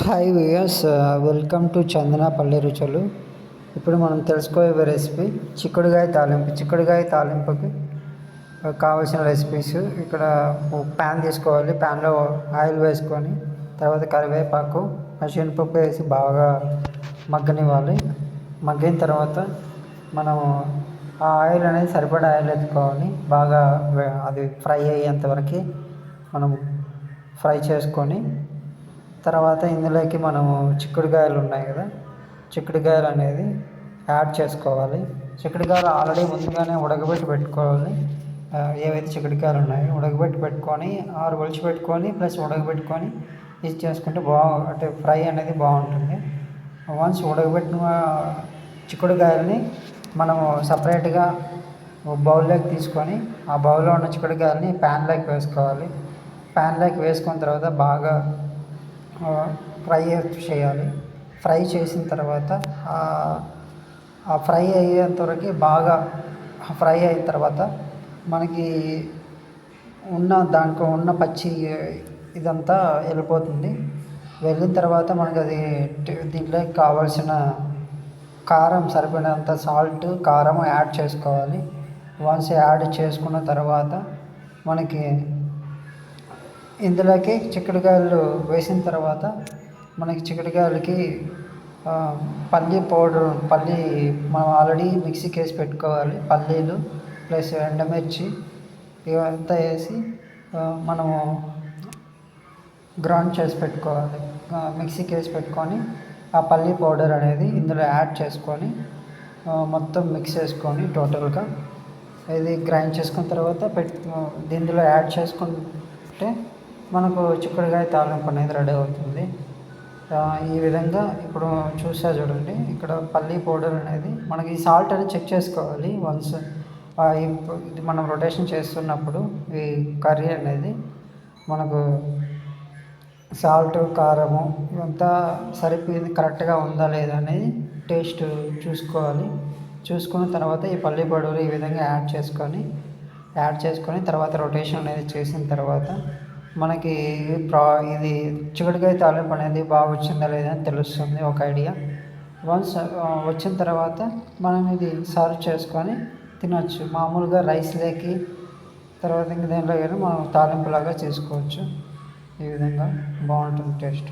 Hi viewers, welcome to చందన పల్లె రుచులు. ఇప్పుడు మనం తెలుసుకోబోయే రెసిపీ చిక్కుడుకాయ తాలింపు. చిక్కుడుకాయ తాలింపుకి కావాల్సిన రెసిపీస్. ఇక్కడ ప్యాన్ తీసుకోవాలి. ప్యాన్లో ఆయిల్ వేసుకొని తర్వాత కరివేపాకు, శనగపప్పు వేసి బాగా మగ్గనివ్వాలి. మగ్గిన తర్వాత మనం ఆ ఆయిల్ అనేది సరిపడా ఆయిల్ ఎత్తుకోవాలి. బాగా అది ఫ్రై అయ్యేంతవరకు మనం ఫ్రై చేసుకొని తర్వాత ఇందులోకి మనము చిక్కుడుకాయలు ఉన్నాయి కదా, చిక్కుడుకాయలు అనేది యాడ్ చేసుకోవాలి. చిక్కుడుకాయలు ఆల్రెడీ ముందుగానే ఉడకబెట్టి పెట్టుకోవాలి. ఏవైతే చిక్కుడుకాయలు ఉన్నాయో ఉడకబెట్టి పెట్టుకొని ఒలిచి పెట్టుకొని ప్లస్ ఉడకబెట్టుకొని ఇది చేసుకుంటే అంటే ఫ్రై అనేది బాగుంటుంది. వన్స్ ఉడకబెట్టిన చిక్కుడుకాయలని మనము సపరేట్గా బౌల్లోకి తీసుకొని ఆ బౌల్లో ఉన్న చిక్కుడుకాయలని ప్యాన్లోకి వేసుకోవాలి. ప్యాన్లోకి వేసుకున్న తర్వాత బాగా ఫ్రై చేయాలి. ఫ్రై చేసిన తర్వాత ఆ ఫ్రై అయ్యేంతవరకు బాగా ఫ్రై అయిన తర్వాత మనకి దాంట్లో ఉన్న పచ్చి ఇదంతా వెళ్ళిపోతుంది. వెళ్ళిన తర్వాత మనకి అది దీంట్లోకి కావాల్సిన కారం, సరిపడినంత సాల్ట్, కారం యాడ్ చేసుకోవాలి. వన్స్ యాడ్ చేసుకున్న తర్వాత మనకి ఇందులోకి చిక్కుడుకాయలు వేసిన తర్వాత మనకి చిక్కుడుకాయలకి పల్లీ పౌడర్, మనం ఆల్రెడీ మిక్సీకి వేసి పెట్టుకోవాలి. పల్లీలు ప్లస్ ఎండుమిర్చి ఇవంతా వేసి మనము గ్రైండ్ చేసి పెట్టుకోవాలి. మిక్సీకి వేసి పెట్టుకొని ఆ పల్లీ పౌడర్ అనేది ఇందులో యాడ్ చేసుకొని మొత్తం మిక్స్ చేసుకొని టోటల్గా ఇది గ్రైండ్ చేసుకున్న తర్వాత దీనిలో యాడ్ చేసుకుంటే మనకు చిక్కుడుకాయ తాలింపు అనేది రెడీ అవుతుంది. ఈ విధంగా ఇప్పుడు చూడండి, ఇక్కడ పల్లీ పౌడర్ అనేది మనకి సాల్ట్ అనేది చెక్ చేసుకోవాలి. వన్స్ ఇది మనం రొటేషన్ చేస్తున్నప్పుడు ఈ కర్రీ అనేది మనకు సాల్ట్, కారము ఇవంతా సరిపోయింది, కరెక్ట్గా ఉందా లేదా అనేది టేస్ట్ చూసుకోవాలి. చూసుకున్న తర్వాత ఈ పల్లీ పౌడర్ ఈ విధంగా యాడ్ చేసుకొని తర్వాత రొటేషన్ అనేది చేసిన తర్వాత మనకి ఇది చిక్కుడుకాయ తాలింపు అనేది బాగా వచ్చిందా లేదా అని తెలుస్తుంది, ఒక ఐడియా. వన్స్ వచ్చిన తర్వాత మనం ఇది సర్వ్ చేసుకొని తినొచ్చు. మామూలుగా రైస్లోకి తర్వాత ఇంక దేంట్లో కానీ మనం తాలింపులాగా చేసుకోవచ్చు. ఈ విధంగా బాగుంటుంది టేస్ట్.